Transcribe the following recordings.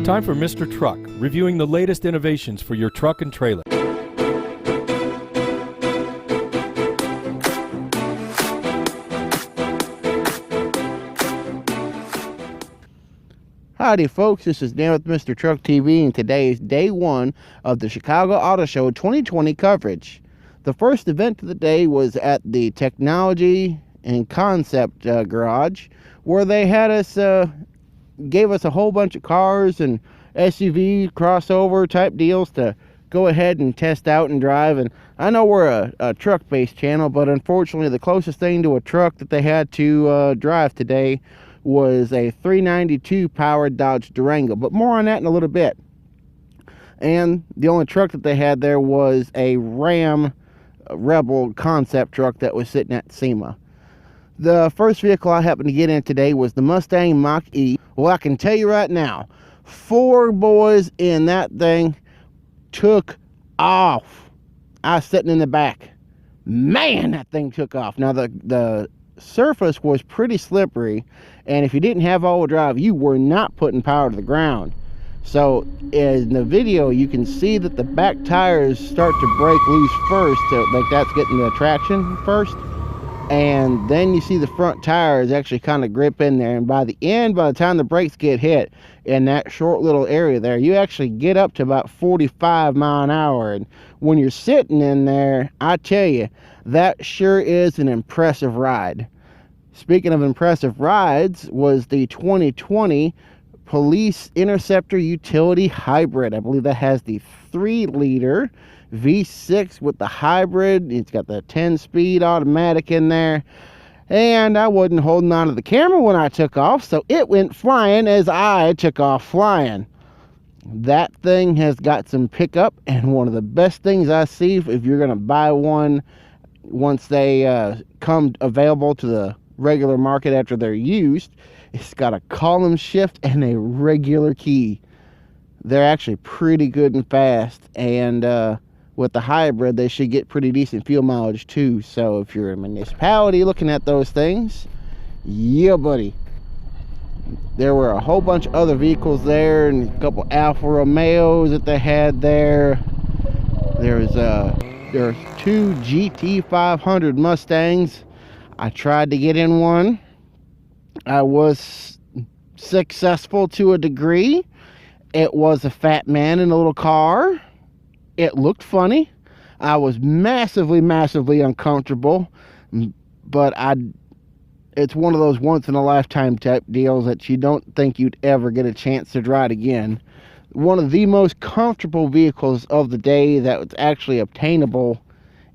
Time for Mr. Truck, reviewing the latest innovations for your truck and trailer. Howdy folks, this is Dan with Mr. Truck TV, and today is day one of the Chicago Auto Show 2020 coverage. The first event of the day was at the Technology and Concept Garage, where they had us, gave us a whole bunch of cars and SUV crossover type deals to go ahead and test out and drive. And I know we're a truck-based channel, but unfortunately the closest thing to a truck that they had to drive today was a 392 powered Dodge Durango, but more on that in a little bit. And the only truck that they had there was a Ram Rebel concept truck that was sitting at SEMA. The first vehicle I happened to get in today was the Mustang Mach Ii. Well, I can tell you right now, 4 boys in that thing took off. I was sitting in the back. Man, that thing took off. Now, the surface was pretty slippery, and if you didn't have all-wheel drive, you were not putting power to the ground. So in the video you can see that the back tires start to break loose first, so like that's getting the traction first, and then you see the front tires actually kind of grip in there, and by the time the brakes get hit in that short little area there, you actually get up to about 45 mile an hour. And when you're sitting in there, I tell you, that sure is an impressive ride. Speaking of impressive rides, was the 2020 Police Interceptor Utility Hybrid. I believe that has the 3-liter V6 with the hybrid. It's got the 10-speed automatic in there. And I wasn't holding on to the camera when I took off, so it went flying as I took off flying. That thing has got some pickup, and one of the best things I see if you're going to buy one once they come available to the regular market after they're used, it's got a column shift and a regular key. They're actually pretty good and fast, and with the hybrid they should get pretty decent fuel mileage too. So if you're a municipality looking at those things, yeah buddy. There were a whole bunch of other vehicles there, and a couple Alfa Romeos that they had there. There's 2 GT500 Mustangs. I tried to get in one. I was successful to a degree. It was a fat man in a little car. It looked funny. I was massively uncomfortable, but it's one of those once in a lifetime type deals that you don't think you'd ever get a chance to ride again. One of the most comfortable vehicles of the day that was actually obtainable,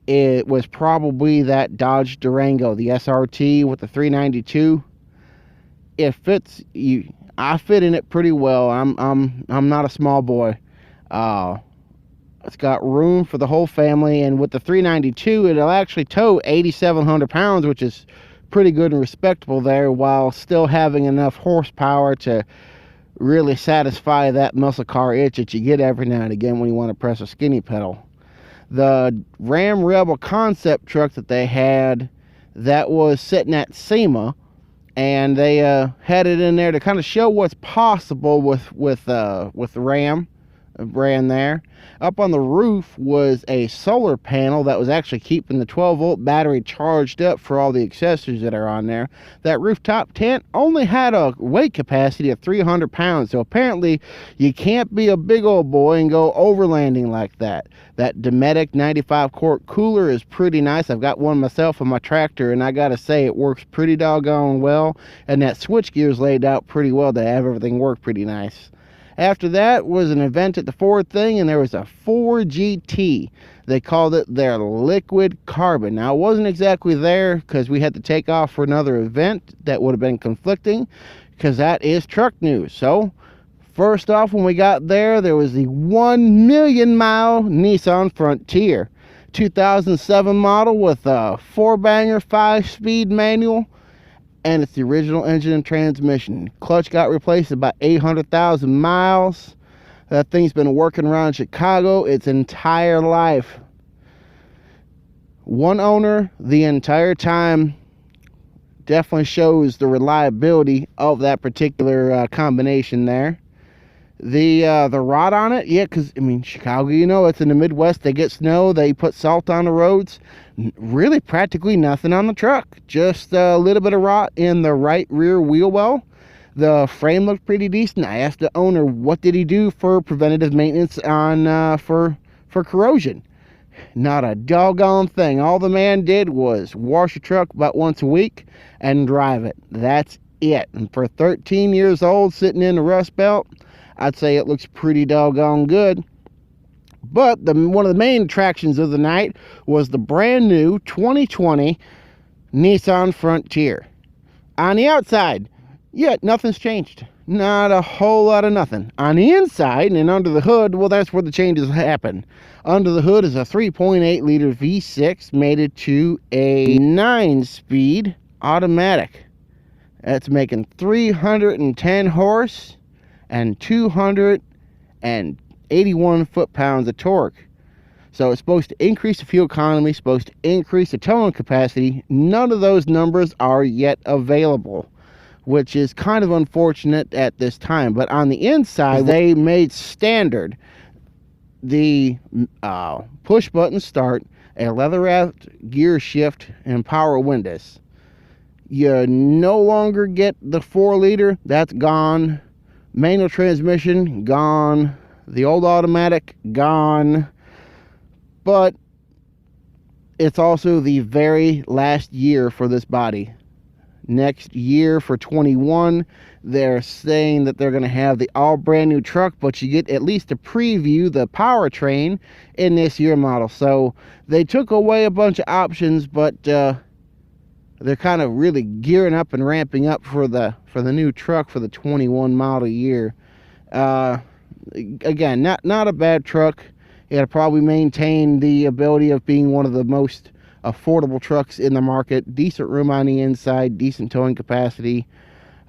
it was probably that Dodge Durango, the SRT with the 392. It fits you. I fit in it pretty well. I'm not a small boy. It's got room for the whole family, and with the 392, it'll actually tow 8,700 pounds, which is pretty good and respectable there, while still having enough horsepower to really satisfy that muscle car itch that you get every now and again when you want to press a skinny pedal. The Ram Rebel concept truck that they had, that was sitting at SEMA, and they had it in there to kind of show what's possible with the Ram brand there. Up on the roof was a solar panel that was actually keeping the 12-volt battery charged up for all the accessories that are on there. That rooftop tent only had a weight capacity of 300 pounds, so apparently you can't be a big old boy and go overlanding like that. That Dometic 95 quart cooler is pretty nice. I've got one myself on my tractor, and I gotta say it works pretty doggone well, and that switchgear is laid out pretty well to have everything work pretty nice. After that was an event at the Ford thing, and there was a Ford GT. They called it their liquid carbon. Now, I wasn't exactly there because we had to take off for another event that would have been conflicting, because that is truck news. So, first off, when we got there, there was the 1 million mile Nissan Frontier. 2007 model with a 4-banger 5-speed manual. And it's the original engine and transmission. Clutch got replaced about 800,000 miles. That thing's been working around Chicago its entire life. One owner the entire time. Definitely shows the reliability of that particular combination there. The rot on it, yeah, because I mean, Chicago, you know, it's in the Midwest. They get snow, they put salt on the roads. Really practically nothing on the truck, just a little bit of rot in the right rear wheel well. The frame looked pretty decent. I asked the owner what did he do for preventative maintenance on for corrosion. Not a doggone thing. All the man did was wash the truck about once a week and drive it. That's it. And for 13 years old, sitting in the Rust Belt, I'd say it looks pretty doggone good. But one of the main attractions of the night was the brand new 2020 Nissan Frontier. On the outside, yeah, nothing's changed. Not a whole lot of nothing. On the inside and under the hood, well, that's where the changes happen. Under the hood is a 3.8 liter V6 mated to a 9-speed automatic. That's making 310 horse and 281 foot-pounds of torque. So it's supposed to increase the fuel economy, supposed to increase the towing capacity. None of those numbers are yet available, which is kind of unfortunate at this time. But on the inside, they made standard the push-button start, a leather-wrapped gear shift, and power windows. You no longer get the 4-liter. That's gone. Manual transmission, gone. The old automatic, gone. But it's also the very last year for this body. Next year for 21, they're saying that they're going to have the all brand new truck, but you get at least a preview, the powertrain, in this year model. So they took away a bunch of options, but they're kind of really gearing up and ramping up for the new truck for the 21 model year. Again, not a bad truck. It'll probably maintain the ability of being one of the most affordable trucks in the market. Decent room on the inside, decent towing capacity.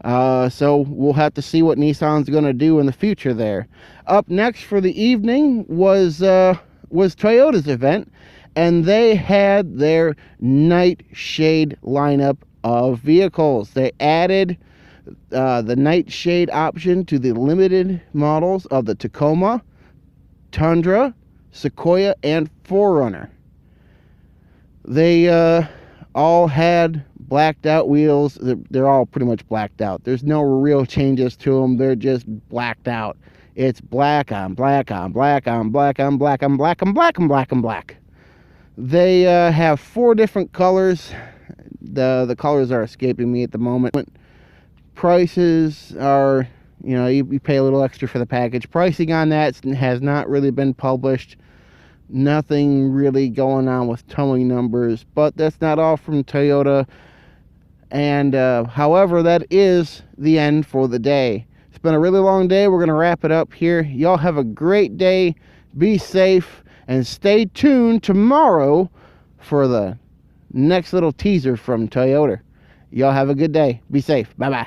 So we'll have to see what Nissan's going to do in the future there. Up next for the evening was Toyota's event, and they had their nightshade lineup of vehicles. They added the nightshade option to the limited models of the Tacoma, Tundra, Sequoia, and 4Runner. They all had blacked out wheels. They're all pretty much blacked out. There's no real changes to them. They're just blacked out. It's black on black on black on black on black on black on black on black on black. They have 4 different colors. The colors are escaping me at the moment. Prices are, you know, you pay a little extra for the package. Pricing on that has not really been published. Nothing really going on with towing numbers, but that's not all from Toyota. And however, that is the end for the day. It's been a really long day. We're going to wrap it up here. Y'all have a great day. Be safe and stay tuned tomorrow for the next little teaser from Toyota. Y'all have a good day. Be safe. Bye-bye.